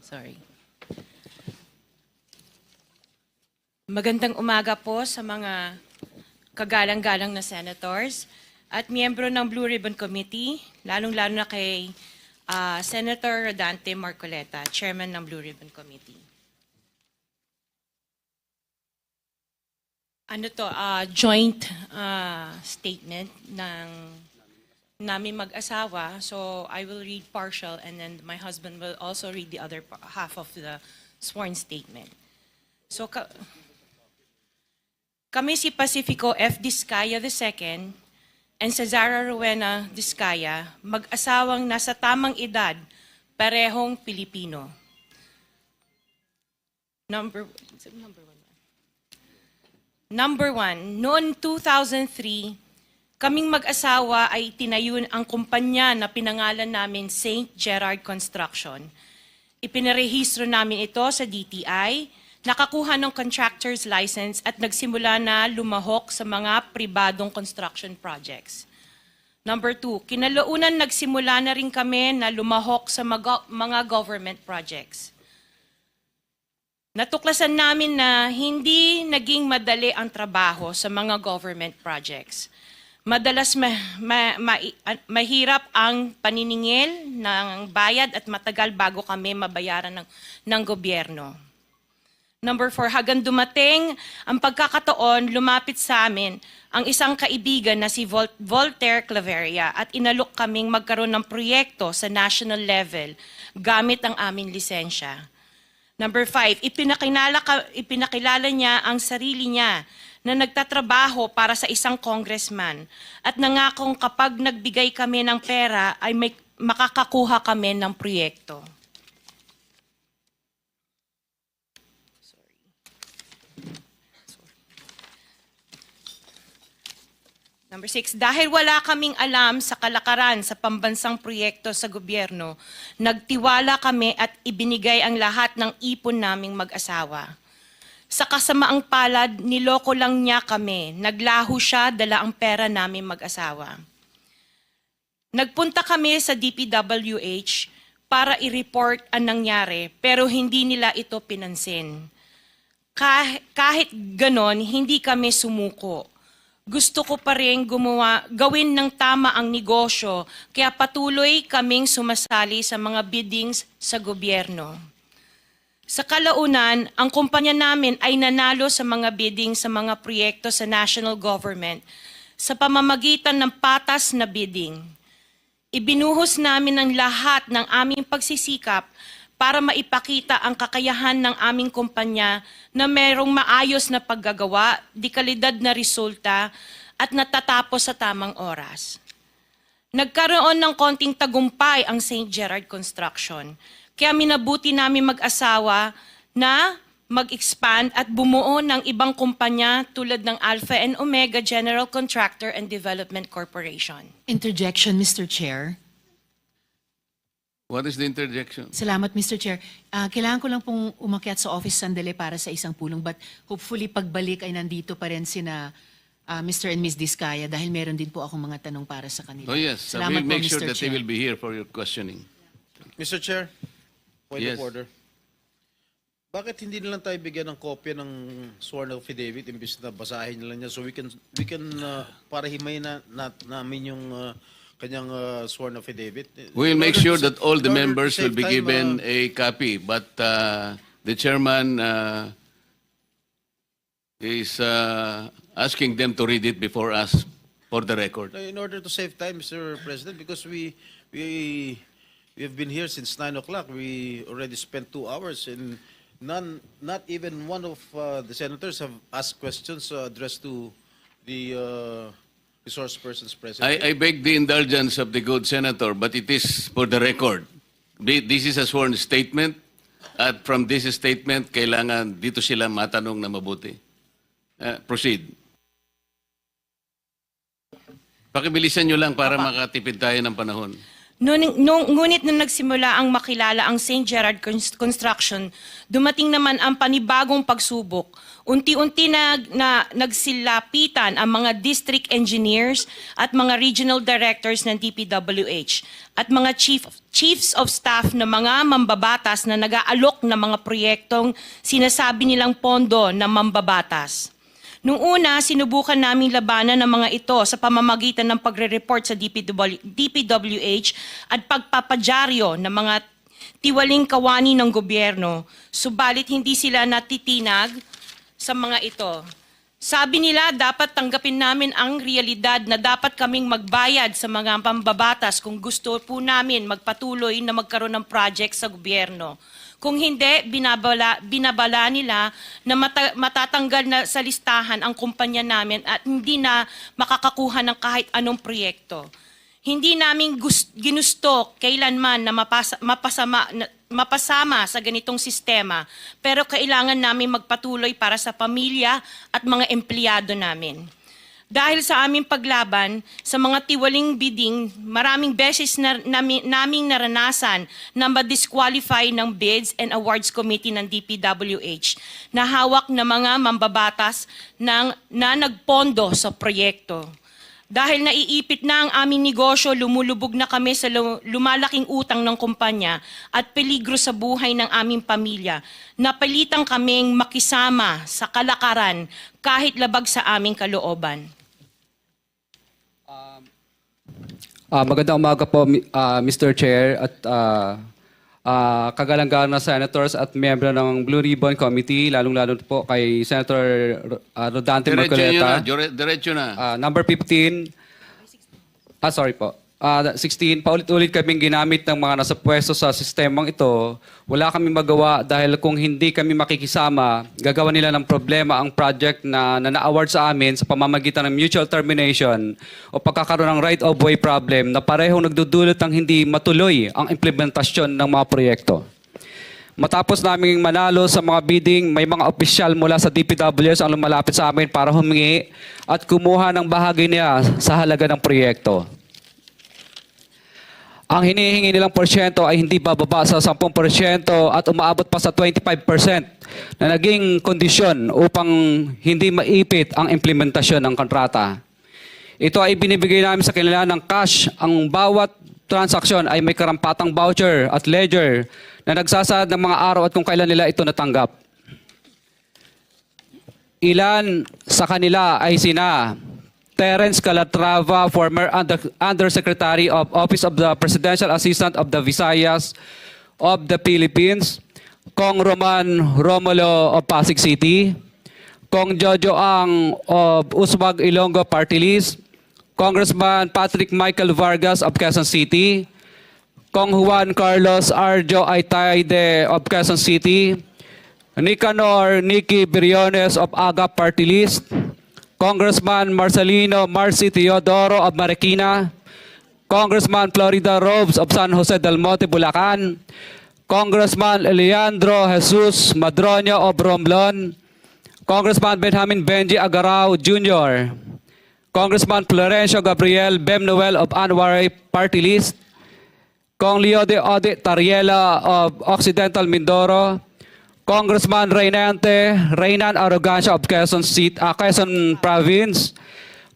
Sorry. Magandang umaga po sa mga kagalang-galang na senators at miyembro ng Blue Ribbon Committee, lalong-lalo na kay Senator Rodante Marcoleta, Chairman ng Blue Ribbon Committee. Joint statement ng namin mag-asawa. So I will read partial and then my husband will also read the other half of the sworn statement. So kami si Pacifico F. Discaya II and Cesara Rowena Discaya, mag-asawang nasa tamang edad, parehong Pilipino. Number one, noong 2003, kaming mag-asawa ay tinayo ang kumpanya na pinangalan namin St. Gerard Construction. Ipinarehistro namin ito sa DTI, nakakuha ng contractor's license at nagsimula na lumahok sa mga pribadong construction projects. Number two, kinalaunan nagsimula na rin kami na lumahok sa mga government projects. Natuklasan namin na hindi naging madali ang trabaho sa mga government projects. Madalas mahirap ang paniningil ng bayad at matagal bago kami mabayaran ng gobyerno. Number 4, hanggang dumating ang pagkakataon, lumapit sa amin ang isang kaibigan na si Voltaire Claveria at inalok kaming magkaroon ng proyekto sa national level gamit ang aming lisensya. Number 5, ipinakilala niya ang sarili niya na nagtatrabaho para sa isang congressman at nangakong kapag nagbigay kami ng pera ay makakakuha kami ng proyekto. Number 6, dahil wala kaming alam sa kalakaran sa pambansang proyekto sa gobyerno, nagtiwala kami at ibinigay ang lahat ng ipon naming mag-asawa. Sa kasamaang palad, niloko lang niya kami. Naglaho siya, dala ang pera namin mag-asawa. Nagpunta kami sa DPWH para i-report ang nangyari, pero hindi nila ito pinansin. Kahit ganon, hindi kami sumuko. Gusto ko pa rin gawin ng tama ang negosyo, kaya patuloy kaming sumasali sa mga biddings sa gobyerno. Sa kalaunan, ang kumpanya namin ay nanalo sa mga bidding sa mga proyekto sa national government sa pamamagitan ng patas na bidding. Ibinuhos namin ang lahat ng aming pagsisikap para maipakita ang kakayahan ng aming kumpanya na mayroong maayos na paggagawa, dekalidad na resulta at natatapos sa tamang oras. Nagkaroon ng konting tagumpay ang St. Gerard Construction. Kaya minabuti namin mag-asawa na mag-expand at bumuo ng ibang kumpanya tulad ng Alpha and Omega General Contractor and Development Corporation. Interjection, Mr. Chair. What is the interjection? Salamat, Mr. Chair. Kailangan ko lang pong umakyat sa office sandali para sa isang pulong, but hopefully pagbalik ay nandito pa rin sina Mr. and Ms. Discaya dahil meron din po akong mga tanong para sa kanila. Oh yes, Salamat we'll make po, sure Mr. that they Chair. will be here for your questioning. Mr. Chair, point Yes. of order. Bakit hindi nilang tayo bigyan ng kopya ng sworn affidavit imbis na basahin nila niya so we can para himayin namin yung kanyang sworn affidavit? We'll In make order sure to- that all the in order to members will save be time, given a copy, but the chairman is asking them to read it before us for the record. in order to save time, Mr. President, because we have been here since 9 o'clock. We already spent 2 hours and not even one of the senators have asked questions addressed to the resource persons present. I beg the indulgence of the good senator, but it is for the record. This is a sworn statement, at from this statement, kailangan dito sila matanong na mabuti. Proceed. Pakibilisan nyo lang para makatipid tayo ng panahon. Ngunit nung nagsimula ang makilala ang St. Gerard Construction, dumating naman ang panibagong pagsubok. Unti-unti nagsilapitan ang mga district engineers at mga regional directors ng DPWH at mga chiefs of staff na mga mambabatas na nag-aalok ng mga proyektong sinasabi nilang pondo na mambabatas. Noong una, sinubukan naming labanan ng mga ito sa pamamagitan ng pagre-report sa DPWH at pagpapadyaryo ng mga tiwaling kawani ng gobyerno, subalit hindi sila natitinag sa mga ito. Sabi nila, dapat tanggapin namin ang realidad na dapat kaming magbayad sa mga pambabatas kung gusto po namin magpatuloy na magkaroon ng project sa gobyerno. Kung hindi, binabala nila na matatanggal na sa listahan ang kumpanya namin at hindi na makakakuha ng kahit anong proyekto. Hindi namin ginusto kailanman na mapasama sa ganitong sistema, pero kailangan namin magpatuloy para sa pamilya at mga empleyado namin. Dahil sa aming paglaban sa mga tiwaling bidding, maraming beses naming naranasan na ma-disqualify ng Bids and Awards Committee ng DPWH na hawak na mga mambabatas na nagpondo sa proyekto. Dahil naiipit na ang aming negosyo, lumulubog na kami sa lumalaking utang ng kumpanya at peligro sa buhay ng aming pamilya. Napilitan kaming makisama sa kalakaran kahit labag sa aming kalooban. Magandang umaga po, Mr. Chair at kagalang-galang na senators at miyembro ng Blue Ribbon Committee, lalong-lalo po kay Senator Rodante Marcoleta. Diretso na. Number 15, sorry po. 16, paulit-ulit kaming ginamit ng mga nasa pwesto sa sistemang ito. Wala kaming magawa dahil kung hindi kami makikisama, gagawa nila ng problema ang project na na-award sa amin sa pamamagitan ng mutual termination o pagkakaroon ng right-of-way problem na parehong nagdudulot ng hindi matuloy ang implementasyon ng mga proyekto. Matapos naming manalo sa mga bidding, may mga opisyal mula sa DPWS ang lumalapit sa amin para humingi at kumuha ng bahagi niya sa halaga ng proyekto. Ang hinihingi nilang porsyento ay hindi bababa sa 10% at umaabot pa sa 25% na naging kondisyon upang hindi maipit ang implementasyon ng kontrata. Ito ay binibigay namin sa kanila ng cash. Ang bawat transaksyon ay may karampatang voucher at ledger na nagsasaad ng mga araw at kung kailan nila ito natanggap. Ilan sa kanila ay sina Terence Calatrava, former Undersecretary of Office of the Presidential Assistant of the Visayas of the Philippines, Kong Roman Romulo of Pasig City, Kong Jojo Ang of Uswag Ilonggo Party List, Congressman Patrick Michael Vargas of Quezon City, Kong Juan Carlos Arjo Aitaide of Quezon City, Nicanor Nicky Briones of Aga Party List, Congressman Marcelino Marcy Teodoro of Marikina, Congressman Florida Robes of San Jose del Monte, Bulacan, Congressman Leandro Jesus Madroño of Romblon, Congressman Benjamin Benji Agarao Jr., Congressman Florencio Gabriel Bemnoel of Anwaray Party List, Kong Leo de Ode Tariela of Occidental Mindoro, Congressman Reynan Arrogancia of Quezon Province,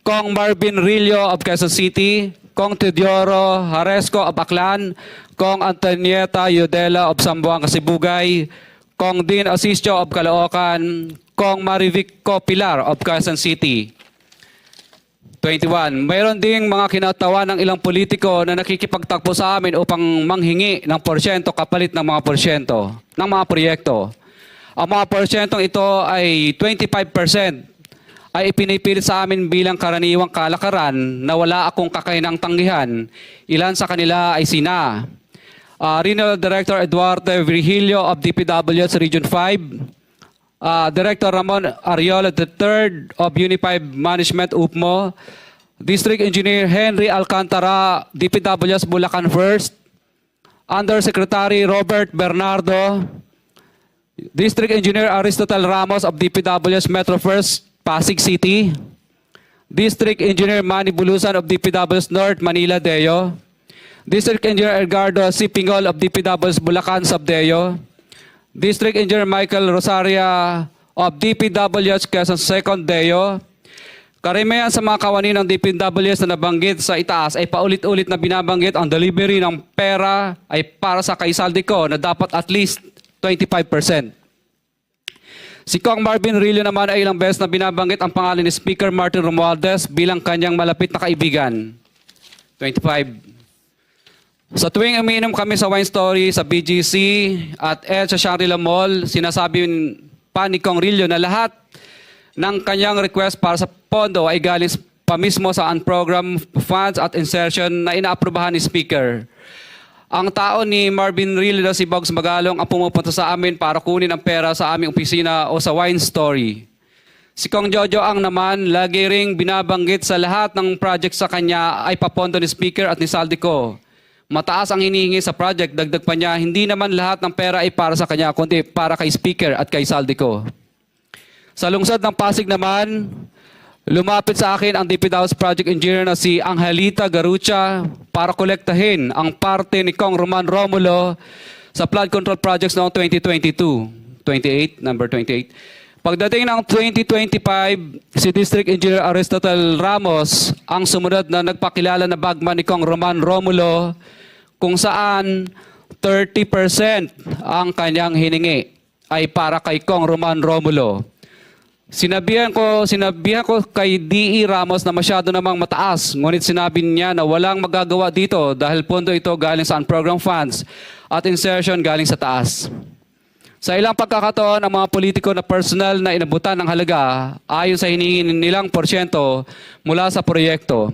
Kong Marvin Rillo of Quezon City, Kong Teodoro Haresco of Aklan, Kong Antonieta Yudela of Zamboanga, Sibugay, Kong Dean Asisio of Caloocan, Kong Marivic Pilar of Quezon City. 21. Mayroon ding mga kinatawa ng ilang politiko na nakikipagtakbo sa amin upang manghingi ng porsyento kapalit ng mga porsyento ng mga proyekto. Ang mga porsyentong ito ay 25% ay ipinipilit sa amin bilang karaniwang kalakaran na wala akong kakainang tanggihan. Ilan sa kanila ay sina Regional Director Eduardo Virgilio of DPWS Region 5, Director Ramon Ariola III of Unified Management UPMO, District Engineer Henry Alcantara, DPWS Bulacan First, Undersecretary Robert Bernardo, District Engineer Aristotle Ramos of DPWS Metro First, Pasig City, District Engineer Manny Bulusan of DPWS North, Manila Deo, District Engineer Edgardo C. Pingol of DPW's Bulacan Subdeo, District Engineer Michael Rosaria of DPWH Quezon Second Deo. Karamihan sa mga kawani ng DPWH na nabanggit sa itaas ay paulit-ulit na binabanggit ang delivery ng pera ay para sa kay Saldico na dapat at least 25%. Si Kong Marvin Rillo naman ay ilang beses na binabanggit ang pangalan ni Speaker Martin Romualdez bilang kanyang malapit na kaibigan. 25. Sa tuwing umiinom kami sa Wine Story, sa BGC at sa Shangri-La Mall, sinasabi pa ni Kong Rillo na lahat ng kanyang request para sa pondo ay galing pa mismo sa unprogrammed funds at insertion na inaaprubahan ni Speaker. Ang tao ni Marvin Rillo na si Bogs Magalong ang pumupunta sa amin para kunin ang pera sa aming opisina o sa Wine Story. Si Kong Jojo Ang naman, lagi ring binabanggit sa lahat ng project sa kanya ay papondo ni Speaker at ni Saldico. Mataas ang hinihingi sa project, dagdag pa niya, hindi naman lahat ng pera ay para sa kanya, kundi para kay Speaker at kay Saldico. Sa lungsod ng Pasig naman, lumapit sa akin ang DPW's project engineer na si Angelita Garucha para kolektahin ang parte ni Kong Roman Romulo sa flood control projects noong 2022. 28. Pagdating ng 2025, si District Engineer Aristotle Ramos ang sumunod na nagpakilala na bagman ni Kong Roman Romulo kung saan 30% ang kanyang hiningi ay para kay Kong Roman Romulo. Sinabihan ko kay D.E. Ramos na masyado namang mataas, ngunit sinabi niya na walang magagawa dito dahil pondo ito galing sa unprogrammed funds at insertion galing sa taas. Sa ilang pagkakataon, ang mga politiko na personal na inabutan ng halaga ayon sa hinihingi nilang porsyento mula sa proyekto.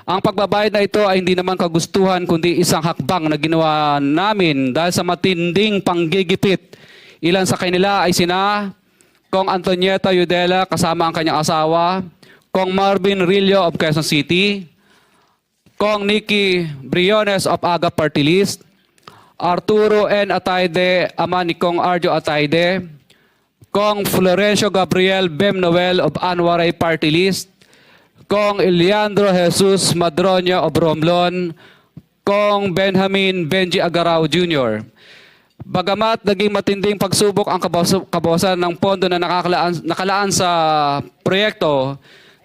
Ang pagbabayad na ito ay hindi naman kagustuhan kundi isang hakbang na ginawa namin dahil sa matinding panggigipit. Ilan sa kanila ay sina Kong Antonieta Yudela kasama ang kanyang asawa, Kong Marvin Rillo of Quezon City, Kong Nikki Briones of Aga Party List, Arturo N. Atayde, ama ni Kong Arjo Atayde, Kong Florencio Gabriel Bem Noel of Anwaray Party List, Kong Eliandro Jesus Madroña of Romblon, Kong Benjamin Benji Agarao Jr. Bagamat naging matinding pagsubok ang kabawasan ng pondo na nakalaan sa proyekto,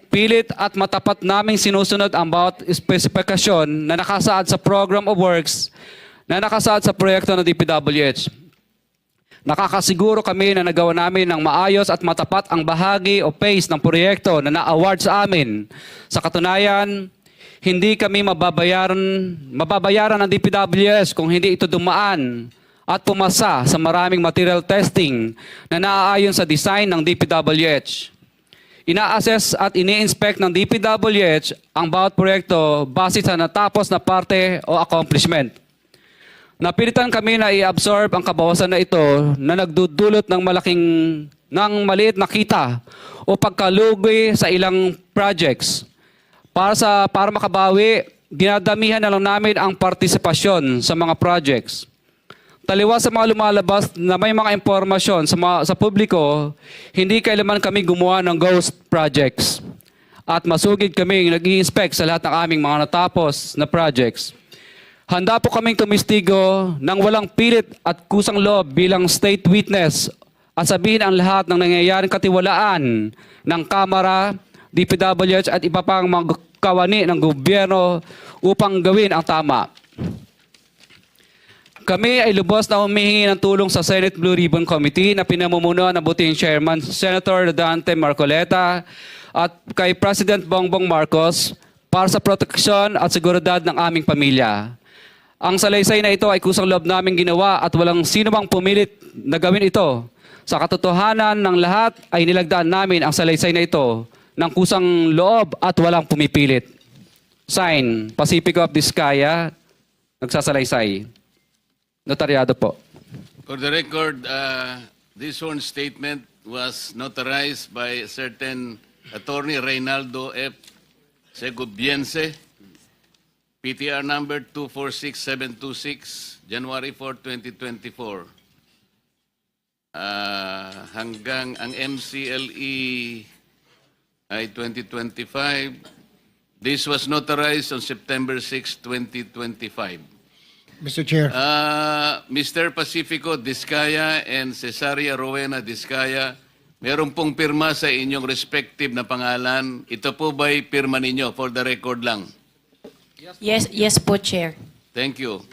pilit at matapat naming sinusunod ang bawat espesifikasyon na nakasaad sa Program of Works na nakasaad sa proyekto ng DPWH. Nakakasiguro kami na nagawa namin ng maayos at matapat ang bahagi o phase ng proyekto na na-award sa amin. Sa katunayan, hindi kami mababayaran ng DPWH kung hindi ito dumaan at pumasa sa maraming material testing na naaayon sa design ng DPWH. Ina-assess at ini-inspect ng DPWH ang bawat proyekto base sa natapos na parte o accomplishment. Napilitan kami na i-absorb ang kabawasan na ito na nagdudulot ng maliit na kita o pagkalugi sa ilang projects. Para makabawi, dinadamihan na lang namin ang partisipasyon sa mga projects. Taliwas sa mga lumalabas na may mga impormasyon sa publiko, hindi kailanman kami gumawa ng ghost projects. At masugid kami nag-i-inspect sa lahat ng aming mga natapos na projects. Handa po kaming tumistigo ng walang pilit at kusang loob bilang state witness at sabihin ang lahat ng nangyayaring katiwalaan ng Kamara, DPWH at iba pang mga kawani ng gobyerno upang gawin ang tama. Kami ay lubos na humihingi ng tulong sa Senate Blue Ribbon Committee na pinamumunuan ng buting Chairman Senator Dante Marcoleta at kay President Bongbong Marcos para sa proteksyon at seguridad ng aming pamilya. Ang salaysay na ito ay kusang loob namin ginawa at walang sino mang pumilit na gawin ito. Sa katotohanan ng lahat ay nilagdaan namin ang salaysay na ito ng kusang loob at walang pumipilit. Sign, Pacifico of Vizcaya, nagsasalaysay. Notaryado po. For the record, this sworn statement was notarized by a certain Attorney Reynaldo F. Segubiense, PTR number 246726, January 4, 2024. Hanggang ang MCLE ay 2025, This was notarized on September 6, 2025. Mr. Chair. Mr. Pacifico Discaya and Cesaria Rowena Discaya, meron pong pirma sa inyong respective na pangalan. Ito po ba'y pirma ninyo? For the record lang. Yes po, Chair. Thank you.